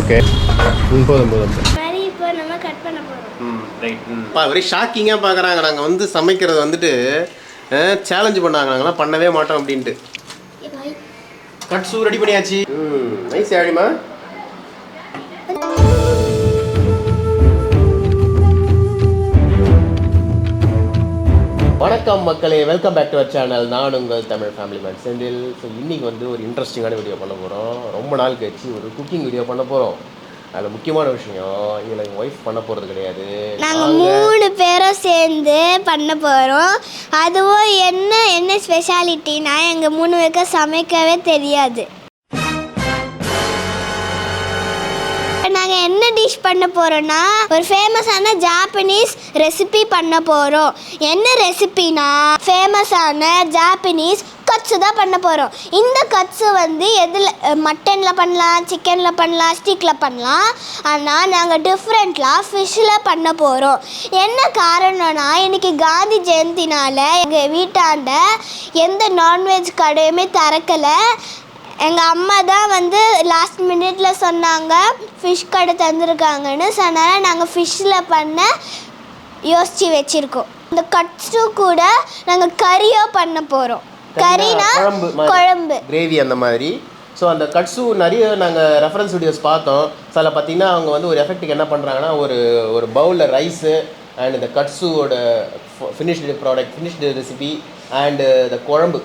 Okay. போதும் போதும். சரி, இப்போ நம்ம கட் பண்ண போறோம். ரைட். ஒரே ஷாக்கிங்காக பார்க்குறாங்க. நாங்கள் வந்து சமைக்கிறது வந்துட்டு சேலஞ்சு பண்ணாங்க. நாங்களாம் பண்ணவே மாட்டோம் அப்படின்ட்டு. கட்ஸு ரெடி பண்ணியாச்சு. நைஸ் ஆடிமா. வணக்கம் மக்களே, welcome back to our channel. நான் உங்கள் Tamil family man Senthil. So இன்றைக்கி வந்து ஒரு இன்ட்ரெஸ்டிங்கான வீடியோ பண்ண போகிறோம். ரொம்ப நாள் கழிச்சு ஒரு குக்கிங் வீடியோ பண்ண போகிறோம். அதில் முக்கியமான விஷயம், இதில் எங்கள் ஒய்ஃப் பண்ண போகிறது கிடையாது. நாங்கள் 3 பேரும் சேர்ந்து பண்ண போகிறோம். அதுவும் என்ன ஸ்பெஷாலிட்டினா, எங்கள் 3 பேருக்கு சமைக்கவே தெரியாது. நாங்கள் என்ன டிஷ் பண்ண போகிறோன்னா, ஒரு ஃபேமஸான ஜாப்பனீஸ் ரெசிபி பண்ண போகிறோம். என்ன ரெசிபினா, ஃபேமஸான ஜாப்பனீஸ் கட்ஸு தான் பண்ண போகிறோம். இந்த கட்ஸு வந்து எதில், மட்டனில் பண்ணலாம், சிக்கனில் பண்ணலாம், ஸ்டீக்கில் பண்ணலாம். ஆனால் நாங்கள் டிஃப்ரெண்ட்லாம் ஃபிஷ்ஷில் பண்ண போகிறோம். என்ன காரணம்னா, இன்றைக்கி காந்தி ஜெயந்தினால் எங்கள் வீட்டாண்ட எந்த நான்வெஜ் கடையுமே திறக்கலை. எங்கள் அம்மா தான் வந்து லாஸ்ட் மினிட்ல சொன்னாங்க ஃபிஷ் கடை தந்துருக்காங்கன்னு. ஸோ அதனால் நாங்கள் ஃபிஷ்ஷில் பண்ண யோசித்து வச்சுருக்கோம். இந்த கட்ஸு கூட நாங்கள் கறியோ பண்ண போகிறோம். கறினா குழம்பு, கிரேவி அந்த மாதிரி. ஸோ அந்த கட்ஸு நிறைய நாங்கள் ரெஃபரன்ஸ் வீடியோஸ் பார்த்தோம். ஸோ அதில் பார்த்தீங்கன்னா அவங்க வந்து ஒரு எஃபெக்ட்டுக்கு என்ன பண்ணுறாங்கன்னா, ஒரு பவுலில் ரைஸு அண்ட் இந்த கட்ஸுவோட ஃபினிஷ்டு ரெசிபி அண்டு இந்த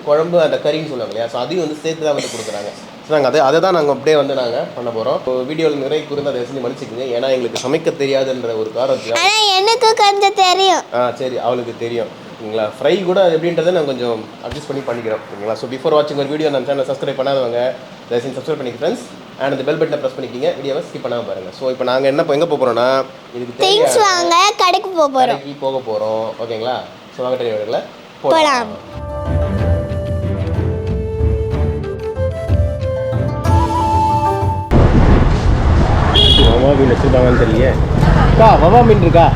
குழம்பு அந்த கறின்னு சொல்லுவாங்க இல்லையா. ஸோ அதையும் வந்து சேர்த்து தான் வந்து கொடுக்குறாங்க. ஸோ நாங்கள் அதை தான் நாங்கள் அப்படியே வந்து நாங்கள் பண்ண போகிறோம். இப்போ வீடியோவில் நிறைய குறிந்து அதை செஞ்சு மன்னிச்சிக்கோங்க. ஏன்னா எங்களுக்கு சமைக்க தெரியாதுன்ற ஒரு காரணத்தில். எனக்கு கொஞ்சம் தெரியும். சரி, அவளுக்கு தெரியும் ஓகேங்களா. ஃப்ரை கூட எப்படின்றத நான் கொஞ்சம் அட்ஜஸ்ட் பண்ணிக்கிறோம் ஓகேங்களா. ஸோ பிஃபோர் வாட்சிங் ஒரு வீடியோ நம்ம சேனலை சப்ஸ்கிரைப் பண்ணாதவங்க தயவுசெய்து சப்ஸ்கிரைப் பண்ணிக்க ஃப்ரெண்ட்ஸ். அண்ட் அந்த பெல் பட்டனை ப்ரெஸ் பண்ணிக்கிங்க, வீடியோவை ஸ்கிப் பண்ணாமல் பாருங்கள். ஸோ இப்போ நாங்கள் எங்கே போக போகிறோன்னா, இதுக்கு திங்ஸ் வாங்க கடைக்கு போக போகிறோம் ஓகேங்களா. ஸோ வாங்க டெலிவரியில் போகலாம். வவா மீன் வச்சுருக்காங்கன்னு தெரியல. வவா மீன் இருக்கா?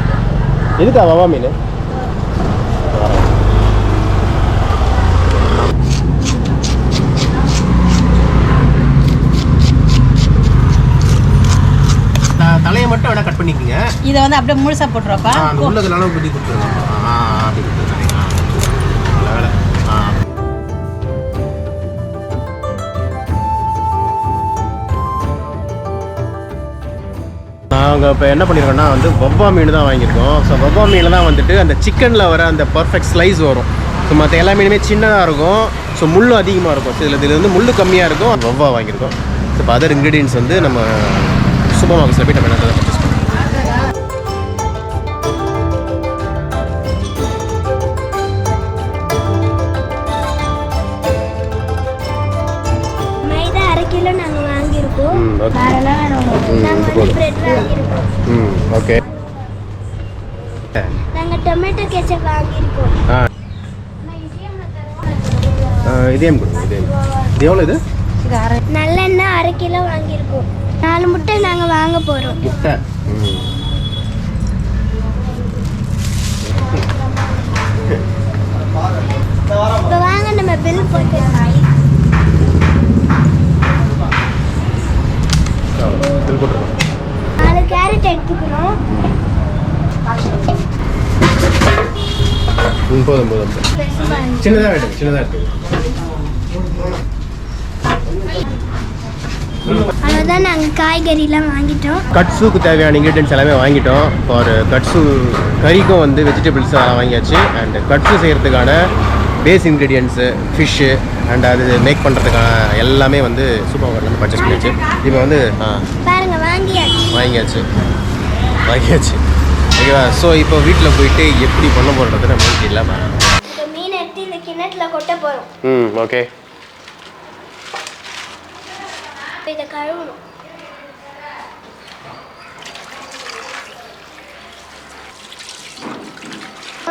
எதுக்கா வவா மீன்? தலையை மட்டும் வேணா கட் பண்ணிக்கோங்க. இதை வந்து அப்படியே முழுசா போட்டுருவாப்பா. உள்ளதெல்லாம் ஊற்றி கொடுத்துருவோம். நாங்கள் இப்போ என்ன பண்ணியிருக்கோம்னா வந்து வவ்வா மீன் தான் வாங்கியிருக்கோம். ஸோ வவ்வா மீனில் தான் வந்துட்டு அந்த சிக்கனில் வர அந்த பர்ஃபெக்ட் ஸ்லைஸ் வரும். ஸோ மற்ற எல்லா மீனுமே சின்னதாக இருக்கும். ஸோ முள்ளும் அதிகமாக இருக்கும். ஸோ இதில் வந்து முள் கம்மியாக இருக்கும். வவ்வா வாங்கியிருக்கோம். ஸோ இப்போ அதர் இன்க்ரீடியன்ஸ் வந்து நம்ம சூப்பர் மார்க்கெட்டில் போய் நம்ம என்ன பர்ச்சேஸ் பண்ணுவோம். ஓகே. நாங்கள் டொமேட்டோ கெச்சப் வாங்கியிருக்கோம். இதேம் இது எவ்வளோ? இது நல்லெண்ணெய் 1/2 கிலோ வாங்கியிருக்கோம். 4 முட்டை நாங்கள் வாங்க போகிறோம். முட்டை இப்போ வாங்க நம்ம பில் போட்டு 4 கேரட் எடுத்துக்கிறோம். போதும். சின்னதாக இருக்குது. அவ்வளோதான், நாங்கள் காய்கறிலாம் வாங்கிட்டோம். கட்ஸுக்கு தேவையான இன்க்ரீடியன்ஸ் எல்லாமே வாங்கிட்டோம். ஒரு கட்ஸு கறிக்கும் வந்து வெஜிடபிள்ஸ் எல்லாம் வாங்கியாச்சு. அண்ட் கட்ஸு செய்கிறதுக்கான பேஸ் இன்க்ரீடியன்ஸு ஃபிஷ்ஷு அண்ட் அது மேக் பண்ணுறதுக்கான எல்லாமே வந்து சூப்பர் மார்க்கெட்லேருந்து பர்ச்சேஸ் பண்ணியாச்சு. இப்போ வந்து பாருங்க வாங்கியாச்சு ஓகேவா. ஸோ இப்போ வீட்டில் போயிட்டு எப்படி பண்ண போகிறது நம்ம இல்லாமல் இப்போ மீன் எடுத்து இந்த கிணத்துல கொட்ட போகிறோம். ஓகே. இதை கழுவணும்.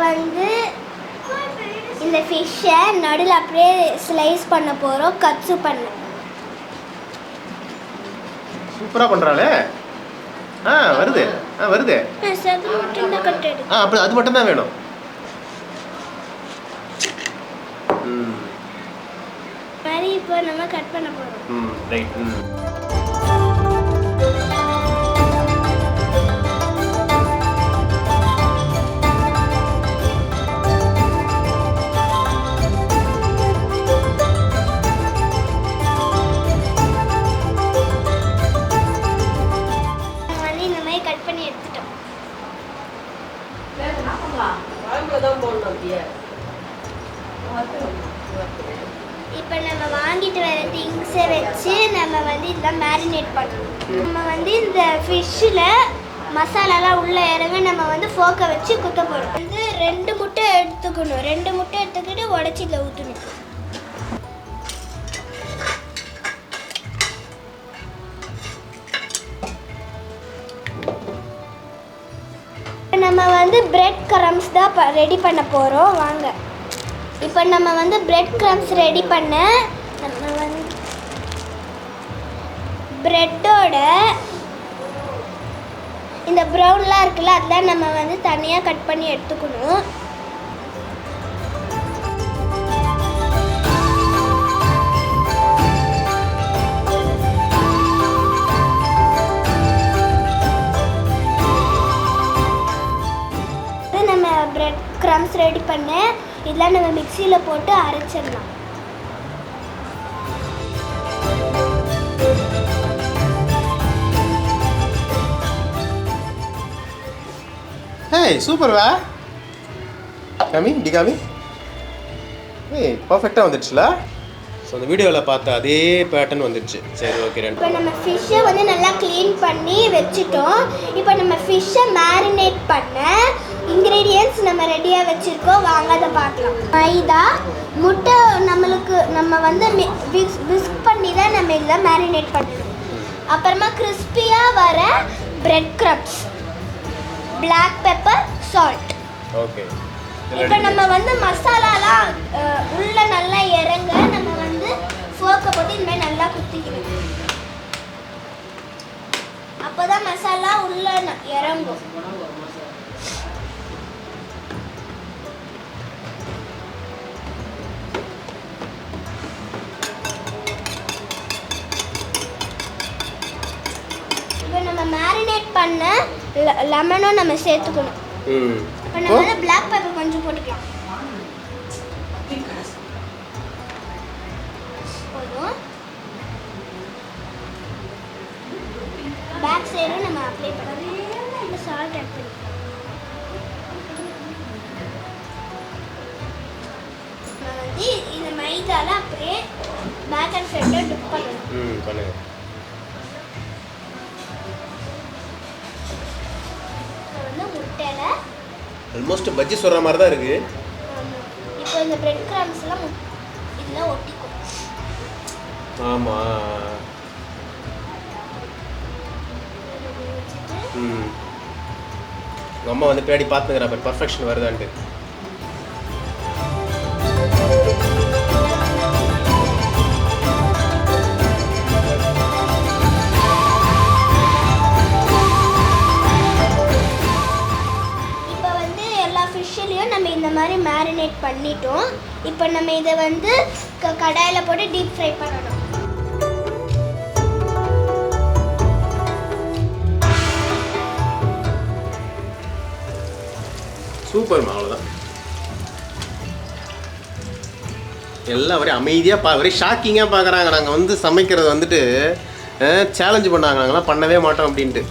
வந்து இந்த ஃபிஷ்ஷை நடுவில் அப்படியே ஸ்லைஸ் பண்ண போகிறோம். கட்ஸு பண்ண சூப்பராக பண்ணுறாளே. வருது. அப்படி அது மட்டும் தான் வேணும். இப்போ நம்ம கட் பண்ண போகிறோம். ரைட். இப்போ நம்ம வாங்கிட்டு வர திங்ஸை வச்சு நம்ம வந்து இதெல்லாம் மேரினேட் பண்ணணும். நம்ம வந்து இந்த ஃபிஷ்ஷில் மசாலாலாம் உள்ளே இறங்க நம்ம வந்து ஃபோக்கை வச்சு குத்த போகிறோம். வந்து 2 முட்டை எடுத்துக்கணும். 2 முட்டை எடுத்துக்கிட்டு உடச்சி இதில் ஊற்றணும். நம்ம வந்து பிரெட் கிரம்ஸ் தான் ரெடி பண்ண போகிறோம். வாங்க, இப்போ நம்ம வந்து பிரெட் கிரம்ஸ் ரெடி பண்ண நம்ம வந்து பிரெட்டோட இந்த ப்ரௌன்லாம் இருக்குல்ல, அதெல்லாம் நம்ம வந்து தனியாக கட் பண்ணி எடுத்துக்கணும். நம்ம பிரெட் கிரம்ஸ் ரெடி பண்ண இதெல்லாம் நம்ம மிக்சியில் போட்டு அரைச்சிடலாம். Hey, super வா காமி டி காமி. ஏய் பர்ஃபெக்டாக வந்துடுச்சுல. ஸோ அந்த வீடியோவில் பார்த்த அதே பேட்டர்ன் வந்துடுச்சு. சரி ஓகே. இப்போ நம்ம ஃபிஷ்ஷை வந்து நல்லா க்ளீன் பண்ணி வச்சுட்டோம். இப்போ நம்ம ஃபிஷ்ஷை மேரினேட் பண்ண இன்க்ரீடியன்ட்ஸ் நம்ம ரெடியாக வச்சுருக்கோம். வாங்க அதை பார்க்கலாம். மைதா, முட்டை நம்ம வந்து விஸ்க் பண்ணி தான் நம்ம இதெல்லாம் மேரினேட் பண்ணணும். அப்புறமா கிறிஸ்பியாக வர bread crumbs, black pepper, salt. Okay. இப்போ நம்ம வந்து மசாலாலாம் உள்ள நல்லா இறங்க நம்ம வந்து ஃபோக்கை போட்டு இந்த மாதிரி நல்லா குத்திக்கணும். அப்போதான் மசாலா உள்ள இறங்கும். இப்போ நம்ம மேரினேட் பண்ண லெமனும் நம்ம சேர்த்துக்கணும். இப்போ நம்ம வந்து பிளாக் பெப்பர் கொஞ்சம் போட்டுக்கலாம். போதும். பேக் சைடும் நம்ம அப்ளை பண்ணணும். இந்த சால்ட் ஆட் பண்ணிக்கலாம். நான் வந்து இந்த மைதால அப்படியே பேக் அண்ட் ஃப்ரண்ட்டை டிப் பண்ணணும். பண்ணுங்க. ஆல்மோஸ்ட் பஜ்ஜி சொல்கிற மாதிரி தான் இருக்குது. இப்போ இந்த பிரெட் கிரம்ஸ்லாம் இதில் ஒட்டிக்கும். ஆமாம். உங்கள் அம்மா வந்து பின்னாடி பார்த்துக்கிறா பட் பர்ஃபெக்ஷன் வருதான்ட்டு. நம்ம இந்த மாதிரி மேரினேட் பண்ணிட்டோம். இப்போ நம்ம இதை வந்து கடாயில் போட்டு டீப் ஃப்ரை பண்ணணும். சூப்பர். அவ்வளோதான். எல்லாம் ஒரே அமைதியாக ஒரே ஷாக்கிங்காக பார்க்குறாங்க. நாங்கள் வந்து சமைக்கிறது வந்துட்டு சேலஞ்சு பண்ணாங்க. நாங்கள்லாம் பண்ணவே மாட்டோம் அப்படின்ட்டு.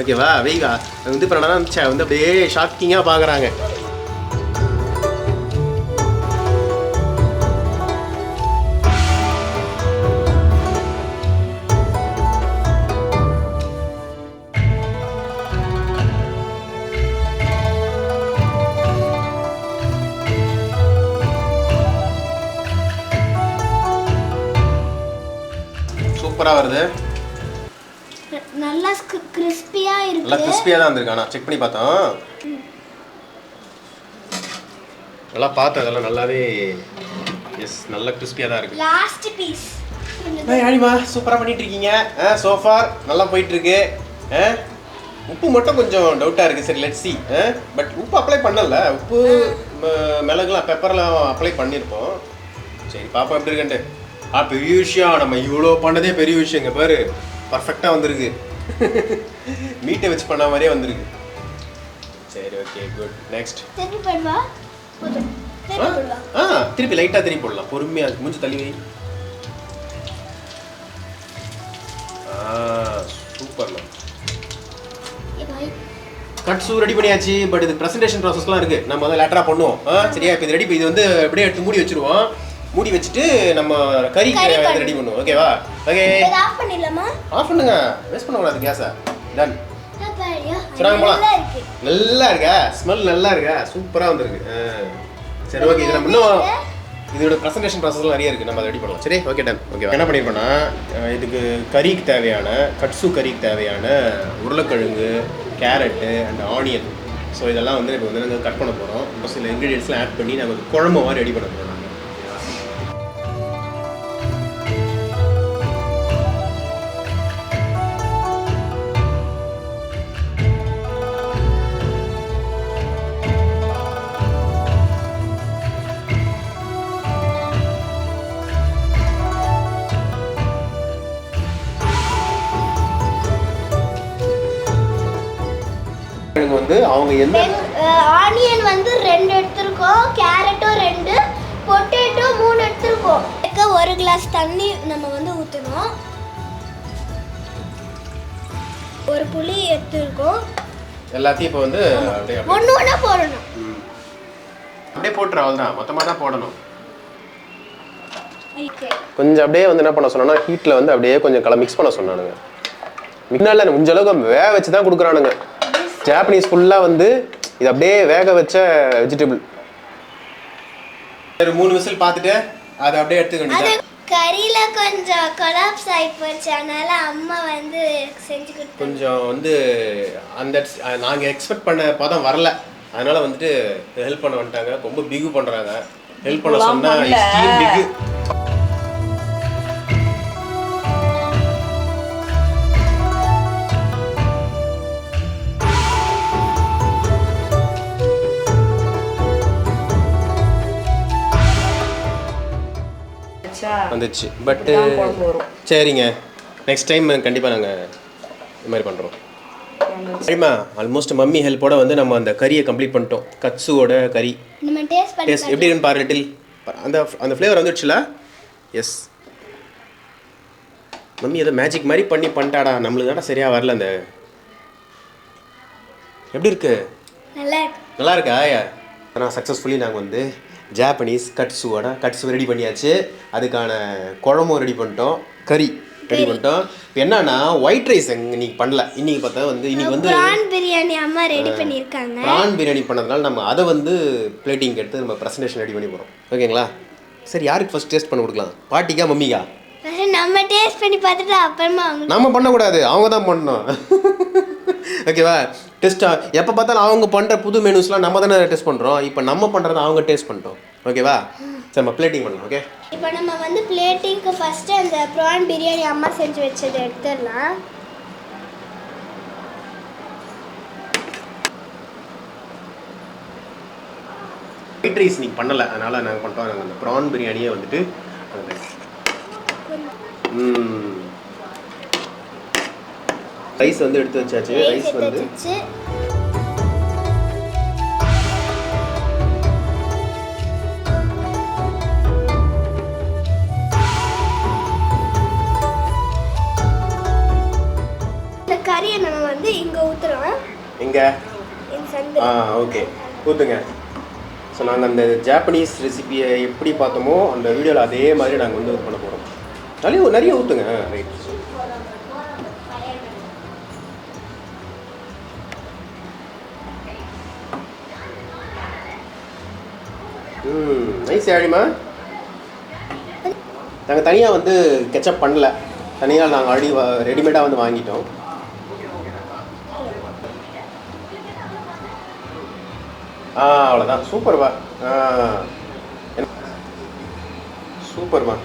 ஓகேவா வெய்கா வந்து இப்போ என்னன்னா வந்து அப்படியே ஷாக்கிங்காக பார்க்குறாங்க. சூப்பராக வருது. நல்லா கிறிஸ்பியாக இருக்கு. நல்லா கிறிஸ்பியாக தான் வந்திருக்கு. ஆனால் செக் பண்ணி பார்த்தோம். நல்லா பார்த்தோம். அதெல்லாம் நல்லாவே எஸ் நல்லா கிறிஸ்பியாக தான் இருக்குது. Last piece. ஆடிமா சூப்பராக பண்ணிட்டு இருக்கீங்க. சோஃபார் நல்லா போயிட்டுருக்கு. உப்பு மட்டும் கொஞ்சம் டவுட்டாக இருக்குது. சரி லெட்ஸ் சி. பட் உப்பு அப்ளை பண்ணல. உப்பு மிளகுலாம் பெப்பர்லாம் அப்ளை பண்ணியிருப்போம். சரி பாப்பா எப்படி இருக்குன்ட்டு. பெரிய விஷயம். நம்ம இவ்வளோ பண்ணதே பெரிய விஷயங்க. பாரு பர்ஃபெக்டாக வந்திருக்கு. மீட்டை வச்சு பண்ண மாதிரியே வந்திருக்கு. சரி ஓகே குட். நெக்ஸ்ட் திருப்பி போடுவா. திருப்பி லைட்டாக திருப்பி போடலாம். பொறுமையாக மூஞ்சி தள்ளி வை. சூப்பர்ண்ணா. கட்ஸு ரெடி பண்ணியாச்சு. பட் இது ப்ரெசன்டேஷன் ப்ராசஸ்லாம் இருக்கு, நம்ம அதை லேட்டரா பண்ணுவோம். சரியா? இப்போ இது ரெடி, இது வந்து அப்படியே எடுத்து மூடி வச்சிருவோம். மூடி வச்சுட்டு நம்ம கறிக்கு ரெடி பண்ணுவோம். ஓகேவா? ஓகே, ஆஃப் பண்ணிடலாமா? ஆஃப் பண்ணுங்க, வேஸ்ட் பண்ண கூடாது கேஸை. டன். நல்லா இருக்கா? ஸ்மெல் நல்லா இருக்கா? சூப்பராக வந்துருக்கு. சரி, ஓகே. இது நம்ம இன்னும் இதோட ப்ரெசன்டேஷன் ப்ராசஸ்லாம் நிறைய இருக்குது, நம்ம அதை ரெடி பண்ணலாம். சரி, ஓகே, டன். ஓகே, என்ன பண்ணியிருக்கோன்னா இதுக்கு கறிக்கு தேவையான கட்ஸு கறிக்கு தேவையான உருளைக்கிழங்கு, கேரட்டு அண்ட் ஆனியன், ஸோ இதெல்லாம் வந்து இப்போ வந்து நாங்கள் கட் பண்ண போகிறோம். இப்போ சில இன்க்ரீடியன்ஸ்லாம் ஆட் பண்ணி நாங்கள் ஒரு குழம்பு மாதிரி ரெடி பண்ண போகிறோம். வந்து அவங்க என்ன ஆனியன் வந்து 2 எடுத்துருக்கோம், கேரட்டும் 2, பொட்டேட்டோ 3 எடுத்துருக்கோம். 1 கிளாஸ் தண்ணி நம்ம வந்து ஊற்றணும். ஒரு புளி எடுத்துருக்கோம். எல்லாத்தையும் இப்போ வந்து அப்படியே ஒன்று போடணும். அப்படியே போட்டுரு, அவ்வளோதான். மொத்தமாக தான் போடணும். கொஞ்சம் அப்படியே வந்து என்ன பண்ண சொன்னா ஹீட்டில் வந்து அப்படியே கொஞ்சம் மிக்ஸ் பண்ண சொன்னானுங்க. முன்னால முடிஞ்ச அளவுக்கு வேக வச்சு தான் கொடுக்குறானுங்க. ஜாப்பனீஸ் ஃபுல்லாக வந்து இது அப்படியே வேக வச்ச வெஜிடபிள். ஒரு 3 விசில் பார்த்துட்டு அதை அப்படியே எடுத்துக்கணும். கறியில கொஞ்சம் கொலாப்ஸ் ஆகி போச்சு, அதனால அம்மா வந்து செஞ்சு கொடுத்தாங்க. கொஞ்சம் வந்து அந்த நாங்கள் எக்ஸ்பெக்ட் பண்ண பதம் வரல, அதனால வந்துட்டு ஹெல்ப் பண்ண வந்துட்டாங்க. ரொம்ப பிகு பண்ணுறாங்க. ஹெல்ப் பண்ண சொன்னால் எக்ஸ்ட்ரீம் பிகு. வந்துச்சு. பட் சரிங்க, நெக்ஸ்ட் டைம் கண்டிப்பாக நாங்கள் இது மாதிரி பண்ணுறோம். சரிம்மா, ஆல்மோஸ்ட் மம்மி ஹெல்ப்போட வந்து நம்ம அந்த கறியை கம்ப்ளீட் பண்ணிட்டோம். கட்ஸுவோட கறி டேஸ்ட் எப்படி இருக்குன்னு பாரு லிட்டில். அந்த அந்த ஃப்ளேவர் வந்துடுச்சுல? எஸ், மம்மி ஏதோ மேஜிக் மாதிரி பண்ணிட்டாடா. நம்மளுக்கு தானே சரியாக வரல. அந்த எப்படி இருக்கு? நல்லா இருக்கா? ஆனால் சக்ஸஸ்ஃபுல்லி நாங்கள் வந்து ஜாப்பனீஸ் கட்ஸு ரெடி பண்ணியாச்சு. அதுக்கான குழம்பும் ரெடி பண்ணிட்டோம், கறி ரெடி பண்ணிட்டோம். இப்போ என்னன்னா ஒயிட் ரைஸ் இன்னைக்கு பண்ணல. இன்னைக்கு பார்த்தா வந்து இன்னைக்கு வந்து ப்ரான் பிரியாணி அம்மா ரெடி பண்ணியிருக்காங்க. ப்ரான் பிரியாணி பண்ணதுனால நம்ம அதை வந்து பிளேட்டிங் எடுத்து நம்ம ப்ரெசன்டேஷன் ரெடி பண்ணி போகிறோம். ஓகேங்களா? சரி, யாருக்கு ஃபர்ஸ்ட் டேஸ்ட் பண்ண கொடுக்கலாம்? பாட்டிக்கா மம்மிக்கா? நம்ம டேஸ்ட் பண்ணி பார்த்துட்டு அப்புறமா நம்ம பண்ணக்கூடாது, அவங்க தான் பண்ணணும். ஓகேவா? டெஸ்ட்டா எப்போ பார்த்தாலும் அவங்க பண்ணுற புது மெனுஸ்லாம் நம்ம தானே டெஸ்ட் பண்ணுறோம். இப்போ நம்ம பண்ணுறத அவங்க டேஸ்ட் பண்ணிட்டோம். ஓகேவா? சரி, நம்ம பிளேட்டிங் பண்ணலாம். ஓகே, இப்போ நம்ம வந்து பிளேட்டிங்க்கு ஃபஸ்ட்டு அந்த ப்ரான் பிரியாணி அம்மா செஞ்சு வச்சதை எடுத்துடலாம். ஒயிட் ரைஸ் நீ பண்ணலை, அதனால் நாங்கள் பண்ணிட்டோம். நாங்கள் அந்த ப்ரான் பிரியாணியை வந்துட்டு ரைஸ் வந்து எடுத்து வச்சாச்சு. ரைஸ் வந்து இந்த கறியை நம்ம வந்து இங்கே ஊற்றுறோம். எங்கே? ஓகே, ஊற்றுங்க. ஸோ நாங்கள் அந்த ஜாப்பனீஸ் ரெசிபியை எப்படி பார்த்தோமோ அந்த வீடியோவில் அதே மாதிரி நாங்கள் வந்து இது பண்ண போகிறோம். நிறைய ஊற்றுங்க. ரைட். நைஸ் ஆடிமா. நாங்கள் தனியாக வந்து கெச்சப் பண்ணல, தனியாக நாங்கள் ஆல்ரெடி ரெடிமேடாக வந்து வாங்கிட்டோம். அவ்வளோதான். சூப்பர்வா, சூப்பர்மா.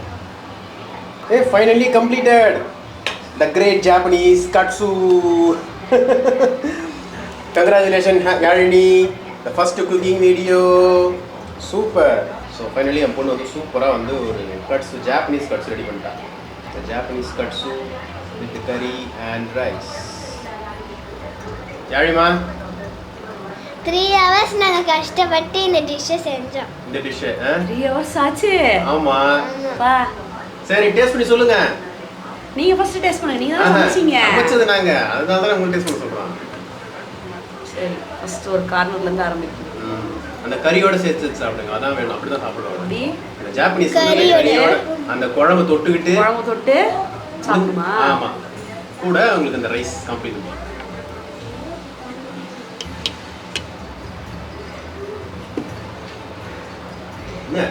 Finally completed the great Japanese Katsu. Congratulations, Yarini, the first cooking video. Super. So finally என் பொண்ணு வந்து சூப்பராக வந்து ஒரு கட்ஸு, ஜாப்பனீஸ் கட்ஸு ரெடி பண்ணிட்டா. ஜாப்பனீஸ் கட்ஸு வித் கறி அண்ட் ரைஸ். யாழிமா, 3 hours நாங்கள் கஷ்டப்பட்டு இந்த டிஷ்ஷை செஞ்சோம். இந்த டிஷ்ஷு 3 hours ஆச்சு. ஆமாம். வா, சரி, டேஸ்ட் பண்ணி சொல்லுங்க. நீங்க ஃபர்ஸ்ட் டேஸ்ட் பண்ணுங்க. நீங்க தான் சமைச்சீங்க. சமைச்சது நாங்க, அதனால தான் உங்களுக்கு டேஸ்ட் பண்ண சொல்றோம். சரி ஃபர்ஸ்ட் ஒரு கார்னர்லேருந்து ஆரம்பிக்கும். அந்த கறியோட சேர்த்து சாப்பிடுங்க, அதான் வேணும், அப்படிதான் சாப்பிடுவாங்க. அப்படி அந்த ஜாப்பனீஸ் கறியோட அந்த குழம்பு தொட்டு சாப்பிடுமா? ஆமாம், கூட உங்களுக்கு அந்த ரைஸ் கம்ப்ளீட். என்ன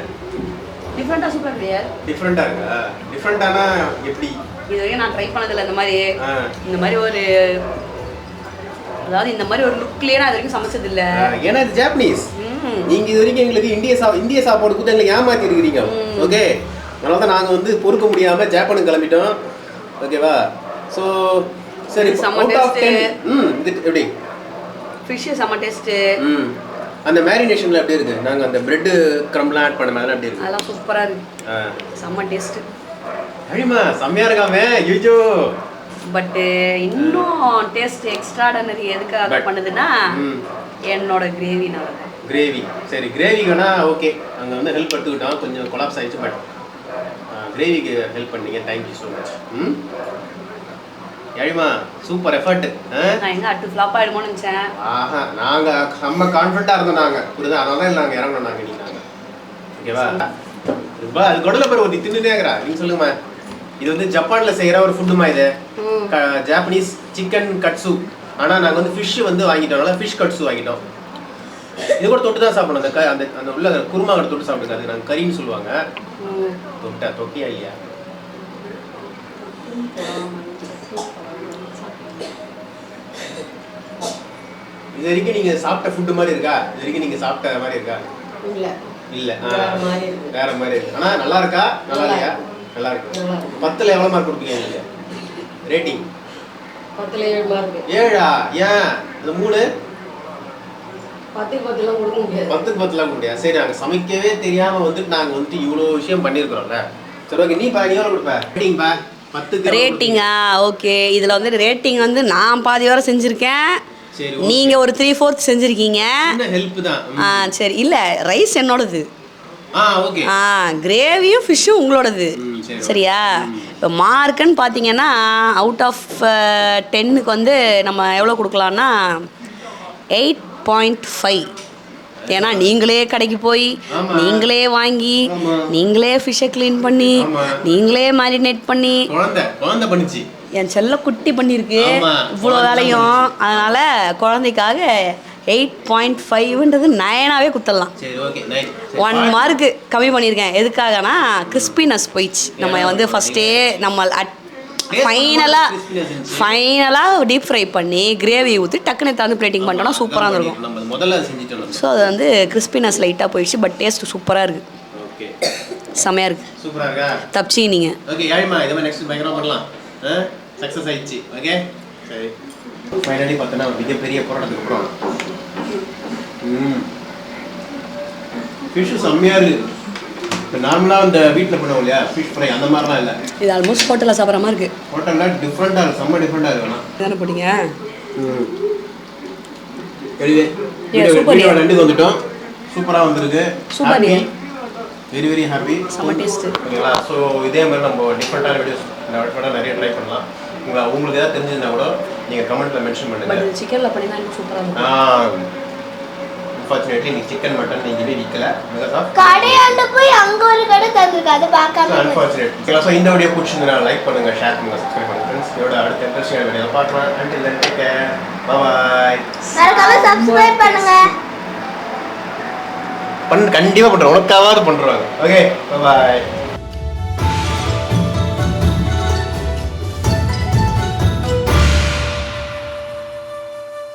டிஃப்ரெண்ட்டாக சூப்பராக இல்லையா? டிஃப்ரெண்ட்டாக இருக்கா? டிஃப்ரெண்ட்டானா எப்படி? இது வரைக்கும் நான் ட்ரை பண்ணதில்லை இந்த மாதிரி ஒரு, அதாவது இந்த மாதிரி ஒரு லுக்லேயே நான் இது வரைக்கும் சமைச்சதில்லை. ஏன்னா இது ஜாப்பனீஸ். நீங்கள் இது வரைக்கும் எங்களுக்கு இந்திய சாப்பாடு கொடுத்து எங்களை ஏமாற்றி இருக்கிறீங்க. ஓகே, அதனால தான் நாங்கள் வந்து பொறுக்க முடியாமல் ஜப்பானுக்கு கிளம்பிட்டோம். ஓகேவா? ஸோ சரி, அவுட் ஆஃப் 10 இது எப்படி? ஃபிஷ்ஷு செம்ம டேஸ்ட்டு. அந்த மேரினேஷனில் எப்படி இருக்குது? நாங்கள் அந்த பிரெட்டு க்ரம்லாம் ஆட் பண்ண மாதிரி எப்படி இருக்குது? அதெல்லாம் சூப்பராக இருக்குது, செம்ம டேஸ்ட்டு. அழிமா செம்மையாக இருக்காமே யூஜோ. பட்டு இன்னும் டேஸ்ட் எக்ஸ்ட்ராடனரி எதுக்காக பண்ணுதுன்னா என்னோட கிரேவினால. கிரேவி சரி, கிரேவிக்குனா ஓகே, அங்கே வந்து ஹெல்ப் எடுத்துக்கிட்டோம், கொஞ்சம் கொலாப்ஸ் ஆகிடுச்சு. பட் கிரேவிக்கு ஹெல்ப் பண்ணீங்க, தேங்க்யூ ஸோ மச். ஏழிமா சூப்பர் எஃபர்ட். நான் எங்க அட்டு ஃப்ளாப் ஆயிடுமோன்னு நினைச்சேன். ஆஹா, நாங்கள் செம்ம கான்ஃபிடண்ட்டாக இருந்தோம். நாங்கள் புரியுதா, அதனால தான் நாங்கள் இறங்கணும். நாங்கள் ஓகேவா? இப்போ அது கொடல பேர் ஒரு தின்னுனே இருக்கிறா. நீங்கள் சொல்லுங்கம்மா, இது வந்து ஜப்பானில் செய்கிற ஒரு ஃபுட்டுமா? இது ஜாப்பனீஸ் சிக்கன் கட்சு. ஆனால் நாங்கள் வந்து ஃபிஷ் வந்து வாங்கிட்டோம்னால ஃபிஷ் கட்சு வாங்கிட்டோம். இது கூட தொட்டு தான் சாப்பிடணும். அந்த அந்த உள்ள குருமா கூட தொட்டு சாப்பிடுங்க. அது நாங்கள் கறின்னு சொல்லுவாங்க. தொட்டியா இல்லையா? இது வரைக்கும் நீங்கள் சாப்பிட்ட ஃபுட்டு மாதிரி இருக்கா? இது வரைக்கும் நீங்கள் சாப்பிட்ட மாதிரி இருக்கா? இல்லை இல்லை, வேற மாதிரி இருக்கு. ஆனால் நல்லா இருக்கா? நல்லா இல்லையா? நல்லா இருக்கு. 10ல் எவ்வளோ மார்க் கொடுப்பீங்க நீங்கள் ரேட்டிங்? 10ல் 7 மார்க். 7ஆ? ஏன் இந்த 3? 10க்கு 10லாம் கொடுக்க முடியாது. 10க்கு 10லாம் முடியாது. சரி, நாங்கள் சமைக்கவே தெரியாமல் வந்துட்டு நாங்கள் வந்துட்டு இவ்வளோ விஷயம் பண்ணியிருக்கிறோம்ல. சரி ஓகே, நீ எவ்வளோ கொடுப்ப ரேட்டிங்? 10க்கு ரேட்டிங்கா? ஓகே, இதில் வந்து ரேட்டிங் வந்து நான் பாதி வரை செஞ்சுருக்கேன், நீங்கள் ஒரு 3/4 செஞ்சுருக்கீங்க. ஹெல்ப் தான். சரி, இல்லை ரைஸ் என்னோடது. ஓகே. கிரேவியும் ஃபிஷ்ஷும் உங்களோடது. சரியா? இப்போ மார்க்குன்னு பார்த்தீங்கன்னா அவுட் ஆஃப் 10க்கு வந்து நம்ம எவ்வளோ கொடுக்கலான்னா 8.5. ஏன்னா நீங்களே கடைக்கு போய் நீங்களே வாங்கி நீங்களே ஃபிஷ்ஷை க்ளீன் பண்ணி நீங்களே மேரினேட் பண்ணி குழந்தை பண்ணிச்சு, என் செல்ல குட்டி பண்ணியிருக்கு இவ்வளோ வேலையும். அதனால் குழந்தைக்காக 8.5ன்றது 9ஆவே குத்தலாம். 1 மார்க்கு கம்மி பண்ணியிருக்கேன். எதுக்காகனா கிறிஸ்பினஸ் போயிடுச்சு. நம்ம வந்து ஃபஸ்ட்டே நம்ம ஃபைனலாக டீப் ஃப்ரை பண்ணி கிரேவி ஊற்றி டக்குனு தந்து பிளேட்டிங் பண்ணிட்டோம்னா சூப்பராக இருக்கும். ஸோ அது வந்து கிறிஸ்பினஸ் லைட்டாக போயிடுச்சு. பட் டேஸ்ட் சூப்பராக இருக்குது, செமையாக இருக்குது. தப்பிச்சி நீங்கள் சக்ஸஸ் ஆயிடுச்சு. ஓகே சரி, ஃபைனலி பார்த்தோன்னா மிகப்பெரிய போராட்டத்துக்கு அப்புறம் ஃபிஷ்ஷு செம்மையாக இருக்குது. இப்போ நார்மலாக அந்த வீட்டில் பண்ணுவோம் இல்லையா ஃபிஷ் ஃப்ரை, அந்த மாதிரிலாம் இல்லை. இது ஆல்மோஸ்ட் ஹோட்டலில் சாப்பிட்ற மாதிரி இருக்குது. ஹோட்டலில் டிஃப்ரெண்ட்டாக இருக்குது, செம்ம டிஃப்ரெண்ட்டாக இருக்கு. ஆனால் தானே போட்டீங்க? வீடியோ 2க்கு வந்துட்டோம். சூப்பராக வந்துருக்கு. சூப்பர், வெரி ஹாப்பி, செம்ம டேஸ்ட்டு. ஓகேங்களா? ஸோ இதே மாதிரி நம்ம டிஃப்ரெண்ட்டான வீடியோஸ் நிறைய ட்ரை பண்ணலாம். உங்களுக்கு ஏதாவது தெரிஞ்சதுன்னா கூட நீங்கள் கமெண்ட்டில் மென்ஷன் பண்ணுங்கள். பட் சிக்கனில் பண்ணினா இன்னும் சூப்பராக இருக்கும். அன்ஃபார்ச்சுனேட்லி நீ சிக்கன் மட்டன் நீங்களே விற்கல, கடையாண்ட போய் அங்கே ஒரு கடை தந்துருக்கு, அதை பார்க்காம. அன்ஃபார்ச்சுனேட். ஸோ இந்த வீடியோ பிடிச்சிருந்தா லைக் பண்ணுங்கள், ஷேர் பண்ணுங்கள், சப்ஸ்கிரைப் பண்ணுங்கள் ஃப்ரெண்ட்ஸ். இதோட அடுத்த இன்ட்ரெஸ்டிங்கான வீடியோவில் பார்க்கலாம். Until then take care, bye bye. மறக்காம சப்ஸ்கிரைப் பண்ணுங்க. கண்டிப்பாக பண்ணுறோம், உனக்காவது பண்ணுறாங்க. ஓகே, பை பாய்.